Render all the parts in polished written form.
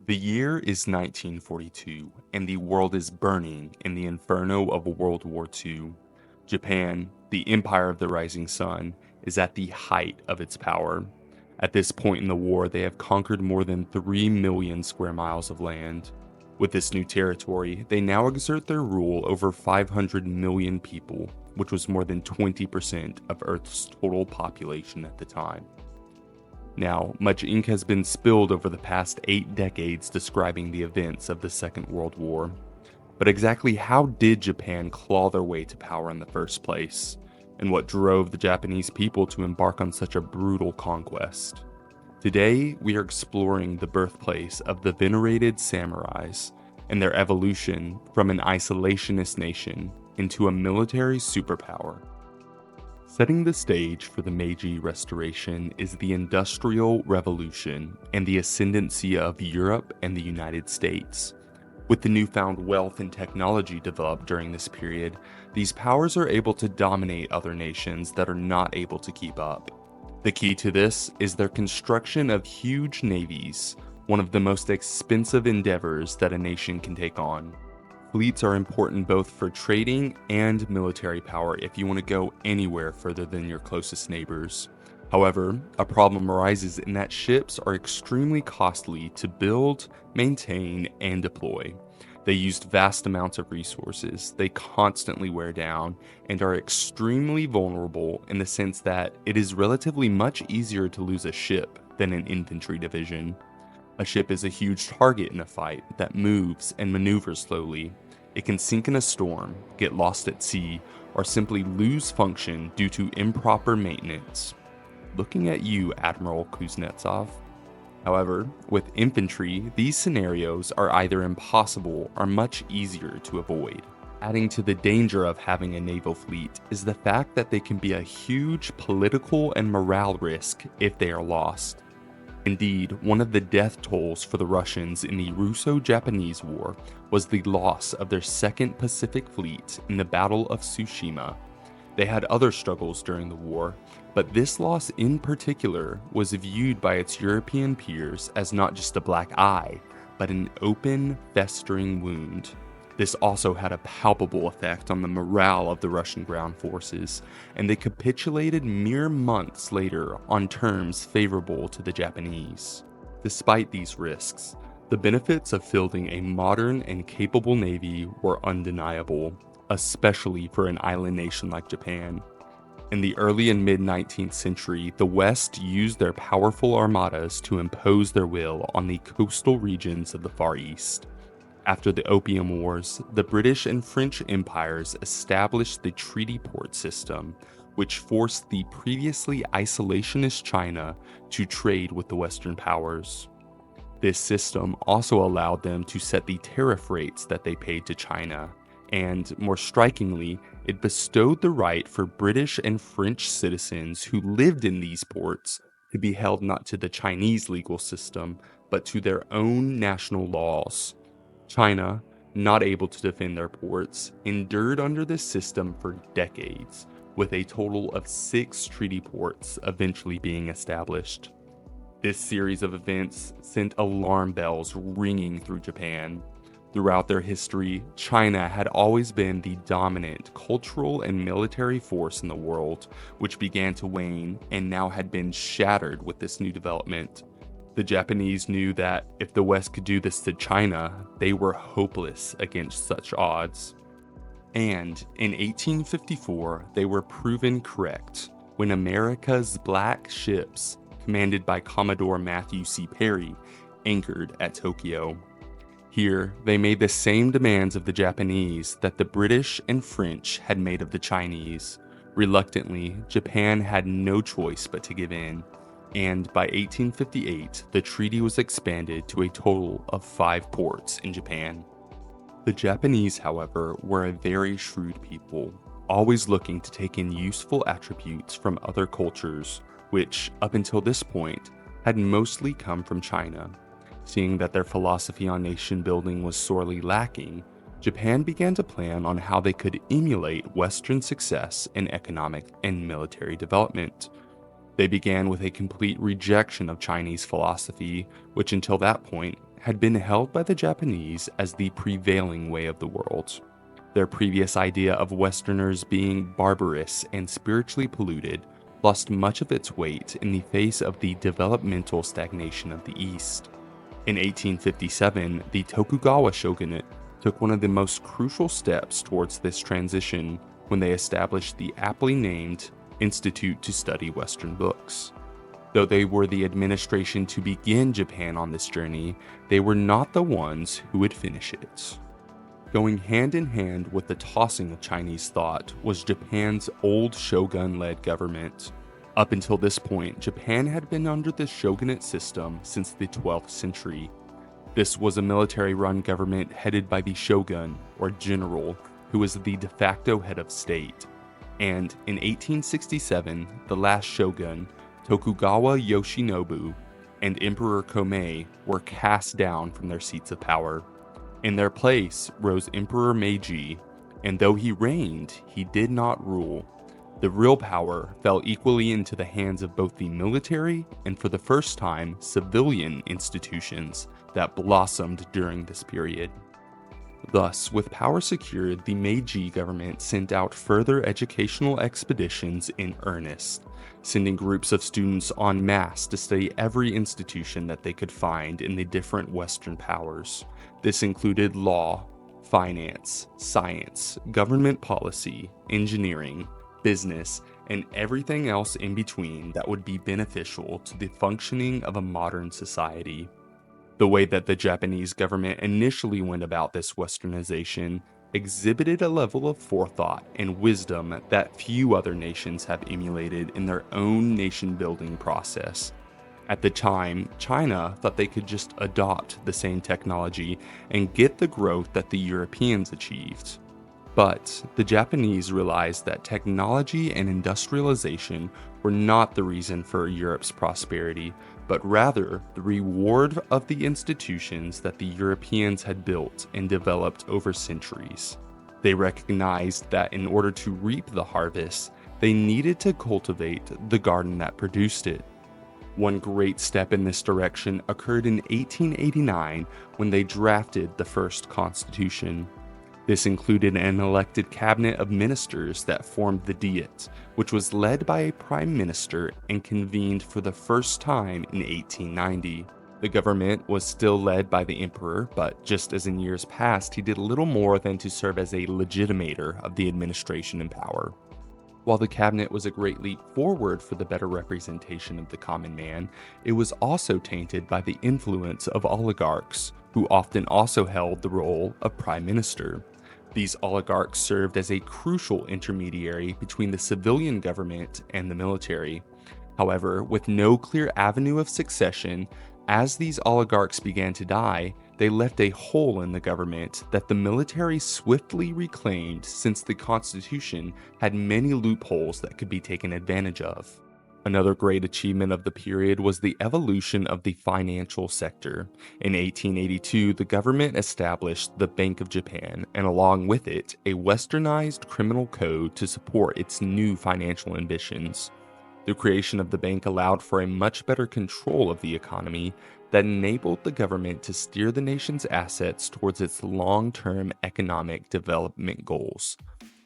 The year is 1942, and the world is burning in the inferno of World War II. Japan, the empire of the rising sun, is at the height of its power. At this point in the war, they have conquered more than 3 million square miles of land. With this new territory, they now exert their rule over 500 million people, which was more than 20% of Earth's total population at the time. Now, much ink has been spilled over the past 8 decades describing the events of the Second World War. But exactly how did Japan claw their way to power in the first place? And what drove the Japanese people to embark on such a brutal conquest? Today, we are exploring the birthplace of the venerated samurais and their evolution from an isolationist nation into a military superpower. Setting the stage for the Meiji Restoration is the Industrial Revolution and the ascendancy of Europe and the United States. With the newfound wealth and technology developed during this period, these powers are able to dominate other nations that are not able to keep up. The key to this is their construction of huge navies, one of the most expensive endeavors that a nation can take on. Fleets are important both for trading and military power if you want to go anywhere further than your closest neighbors. However, a problem arises in that ships are extremely costly to build, maintain, and deploy. They use vast amounts of resources, they constantly wear down, and are extremely vulnerable in the sense that it is relatively much easier to lose a ship than an infantry division. A ship is a huge target in a fight that moves and maneuvers slowly. It can sink in a storm, get lost at sea, or simply lose function due to improper maintenance. Looking at you, Admiral Kuznetsov. However, with infantry, these scenarios are either impossible or much easier to avoid. Adding to the danger of having a naval fleet is the fact that they can be a huge political and morale risk if they are lost. Indeed, one of the death tolls for the Russians in the Russo-Japanese War was the loss of their Second Pacific Fleet in the Battle of Tsushima. They had other struggles during the war, but this loss in particular was viewed by its European peers as not just a black eye, but an open, festering wound. This also had a palpable effect on the morale of the Russian ground forces, and they capitulated mere months later on terms favorable to the Japanese. Despite these risks, the benefits of fielding a modern and capable navy were undeniable, especially for an island nation like Japan. In the early and mid-19th century, the West used their powerful armadas to impose their will on the coastal regions of the Far East. After the Opium Wars, the British and French empires established the treaty port system, which forced the previously isolationist China to trade with the Western powers. This system also allowed them to set the tariff rates that they paid to China, and, more strikingly, it bestowed the right for British and French citizens who lived in these ports to be held not to the Chinese legal system, but to their own national laws. China, not able to defend their ports, endured under this system for decades, with a total of 6 treaty ports eventually being established. This series of events sent alarm bells ringing through Japan. Throughout their history, China had always been the dominant cultural and military force in the world, which began to wane and now had been shattered with this new development. The Japanese knew that if the West could do this to China, they were hopeless against such odds. And in 1854, they were proven correct when America's black ships, commanded by Commodore Matthew C. Perry, anchored at Tokyo. Here, they made the same demands of the Japanese that the British and French had made of the Chinese. Reluctantly, Japan had no choice but to give in. And by 1858, the treaty was expanded to a total of 5 ports in Japan. The Japanese, however, were a very shrewd people, always looking to take in useful attributes from other cultures, which, up until this point, had mostly come from China. Seeing that their philosophy on nation building was sorely lacking, Japan began to plan on how they could emulate Western success in economic and military development. They began with a complete rejection of Chinese philosophy, which until that point had been held by the Japanese as the prevailing way of the world. Their previous idea of Westerners being barbarous and spiritually polluted lost much of its weight in the face of the developmental stagnation of the East. In 1857, the Tokugawa shogunate took one of the most crucial steps towards this transition when they established the aptly named Institute to Study Western Books. Though they were the administration to begin Japan on this journey, they were not the ones who would finish it. Going hand in hand with the tossing of Chinese thought was Japan's old shogun-led government. Up until this point, Japan had been under the shogunate system since the 12th century. This was a military-run government headed by the shogun, or general, who was the de facto head of state. And in 1867, the last shogun, Tokugawa Yoshinobu, and Emperor Komei were cast down from their seats of power. In their place rose Emperor Meiji, and though he reigned, he did not rule. The real power fell equally into the hands of both the military and, for the first time, civilian institutions that blossomed during this period. Thus, with power secured, the Meiji government sent out further educational expeditions in earnest, sending groups of students en masse to study every institution that they could find in the different Western powers. This included law, finance, science, government policy, engineering, business, and everything else in between that would be beneficial to the functioning of a modern society. The way that the Japanese government initially went about this westernization exhibited a level of forethought and wisdom that few other nations have emulated in their own nation-building process. At the time, China thought they could just adopt the same technology and get the growth that the Europeans achieved. But the Japanese realized that technology and industrialization were not the reason for Europe's prosperity, but rather the reward of the institutions that the Europeans had built and developed over centuries. They recognized that in order to reap the harvest, they needed to cultivate the garden that produced it. One great step in this direction occurred in 1889 when they drafted the first constitution. This included an elected cabinet of ministers that formed the Diet, which was led by a prime minister and convened for the first time in 1890. The government was still led by the emperor, but just as in years past, he did little more than to serve as a legitimator of the administration and power. While the cabinet was a great leap forward for the better representation of the common man, it was also tainted by the influence of oligarchs, who often also held the role of prime minister. These oligarchs served as a crucial intermediary between the civilian government and the military. However, with no clear avenue of succession, as these oligarchs began to die, they left a hole in the government that the military swiftly reclaimed, since the Constitution had many loopholes that could be taken advantage of. Another great achievement of the period was the evolution of the financial sector. In 1882, the government established the Bank of Japan, and along with it, a westernized criminal code to support its new financial ambitions. The creation of the bank allowed for a much better control of the economy that enabled the government to steer the nation's assets towards its long-term economic development goals.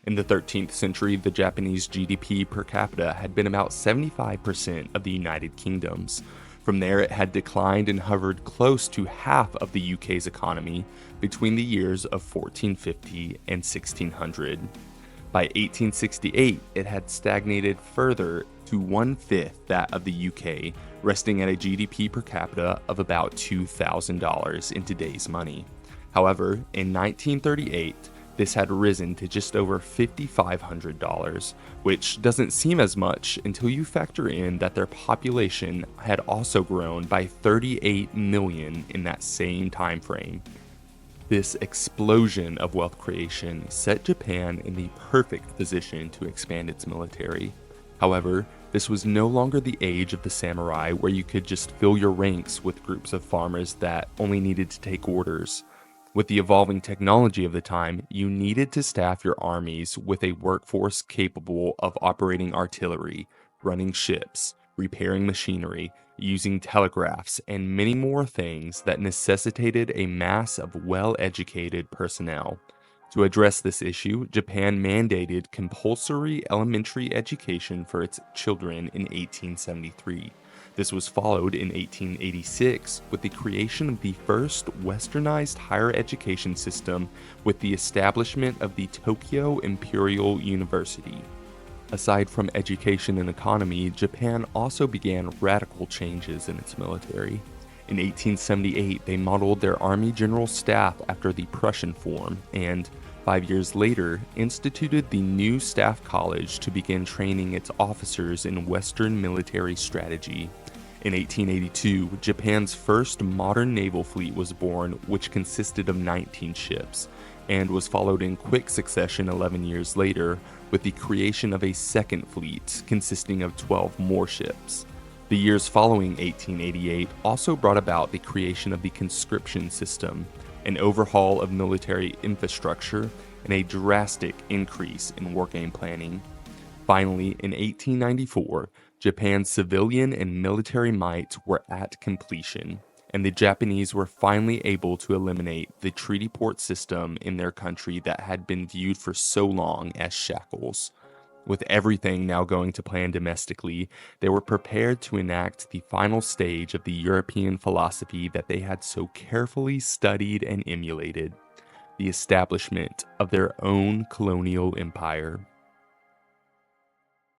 In the 13th century, the Japanese GDP per capita had been about 75% of the United Kingdom's. From there, it had declined and hovered close to half of the UK's economy between the years of 1450 and 1600. By 1868, it had stagnated further to one-fifth that of the UK, resting at a GDP per capita of about $2,000 in today's money. However, in 1938, this had risen to just over $5,500, which doesn't seem as much until you factor in that their population had also grown by 38 million in that same time frame. This explosion of wealth creation set Japan in the perfect position to expand its military. However, this was no longer the age of the samurai where you could just fill your ranks with groups of farmers that only needed to take orders. With the evolving technology of the time, you needed to staff your armies with a workforce capable of operating artillery, running ships, repairing machinery, using telegraphs, and many more things that necessitated a mass of well-educated personnel. To address this issue, Japan mandated compulsory elementary education for its children in 1873. This was followed in 1886 with the creation of the first westernized higher education system with the establishment of the Tokyo Imperial University. Aside from education and economy, Japan also began radical changes in its military. In 1878, they modeled their army general staff after the Prussian form and, 5 years later, instituted the new staff college to begin training its officers in Western military strategy. In 1882, Japan's first modern naval fleet was born, which consisted of 19 ships, and was followed in quick succession 11 years later with the creation of a second fleet consisting of 12 more ships. The years following 1888 also brought about the creation of the conscription system, an overhaul of military infrastructure, and a drastic increase in wargame planning. Finally, in 1894, Japan's civilian and military might were at completion, and the Japanese were finally able to eliminate the treaty port system in their country that had been viewed for so long as shackles. With everything now going to plan domestically, they were prepared to enact the final stage of the European philosophy that they had so carefully studied and emulated, the establishment of their own colonial empire.